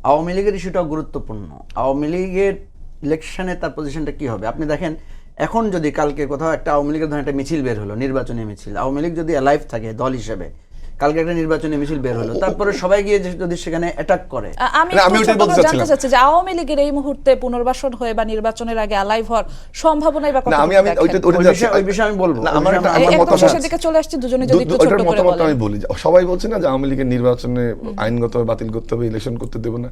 আওয়ামী লীগের ইস্যুটাও গুরুত্বপূর্ণ। আওয়ামী লীগের ইলেকশনে তার পজিশনটা কি হবে আপনি দেখেন। এখন যদি কালকে কোথাও একটা আওয়ামী লীগের ধরনের একটা মিছিল বের হলো, নির্বাচনী মিছিল, আওয়ামী লীগ যদি অ্যালাইভ থাকে দল হিসেবে, কালকে একটা নির্বাচনী মিছিল বের হলো, তারপরে সবাই গিয়ে যদি সেখানে অ্যাটাক করে, আমি ওটাই বলতে চাচ্ছি যে আওয়ামী লীগের এই মুহূর্তে পুনর্বাসন হয়ে বা নির্বাচনের আগে অ্যালাইভ হওয়ার সম্ভাবনাই বা কতটুকু দেখেন? ওই বিষয়ে আমি বলবো। একদম শেষের দিকে চলে আসছি, দুজনে যদি একটু ছোট করে বলেন। আমি বলি, সবাই বলছে না যে আওয়ামী লীগের নির্বাচনে আইনগতভাবে বাতিল করতে হবে, ইলেকশন করতে দেব না।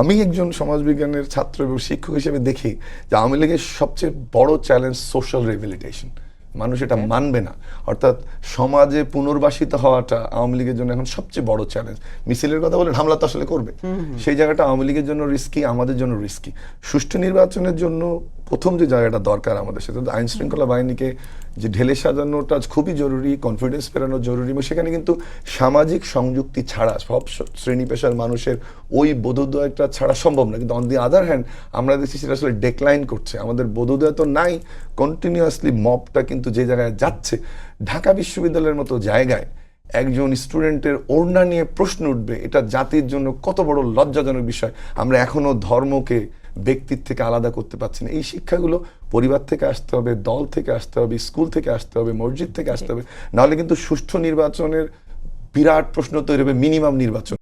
আমি একজন সমাজবিজ্ঞানের ছাত্র এবং শিক্ষক হিসেবে দেখি যে আওয়ামী লীগের সবচেয়ে বড় চ্যালেঞ্জ সোশ্যাল রিহ্যাবিলিটেশন। মানুষ এটা মানবে না, অর্থাৎ সমাজে পুনর্বাসিত হওয়াটা আওয়ামী লীগের জন্য এখন সবচেয়ে বড় চ্যালেঞ্জ। মিছিলের কথা বলেন, হামলা তো আসলে করবে, সেই জায়গাটা আওয়ামী লীগের জন্য রিস্কি, আমাদের জন্য রিস্কি। সুষ্ঠু নির্বাচনের জন্য প্রথম যে জায়গাটা দরকার আমাদের, সেটা আইন শৃঙ্খলা বাহিনীকে যে ঢেলে সাজানোটা খুবই জরুরি, কনফিডেন্স ফেরানো জরুরি, এবং সেখানে কিন্তু সামাজিক সংযুক্তি ছাড়া সব শ্রেণী পেশার মানুষের ওই বোধোদয়টা ছাড়া সম্ভব না। কিন্তু অন দি আদার হ্যান্ড আমরা দেখছি সেটা আসলে ডেক্লাইন করছে। আমাদের বোধোদয় তো নাই, কন্টিনিউয়াসলি মবটা কিন্তু যে জায়গায় যাচ্ছে, ঢাকা বিশ্ববিদ্যালয়ের মতো জায়গায় একজন স্টুডেন্টের ওড়না নিয়ে প্রশ্ন উঠবে, এটা জাতির জন্য কত বড় লজ্জাজনক বিষয়। আমরা এখনো ধর্মকে ব্যক্তির থেকে আলাদা করতে পারছি না। এই শিক্ষাগুলো পরিবার থেকে আসতে হবে, দল থেকে আসতে হবে, স্কুল থেকে আসতে হবে, মসজিদ থেকে আসতে হবে, নাহলে কিন্তু সুষ্ঠু নির্বাচনের বিরাট প্রশ্ন তৈরি হবে, মিনিমাম নির্বাচন।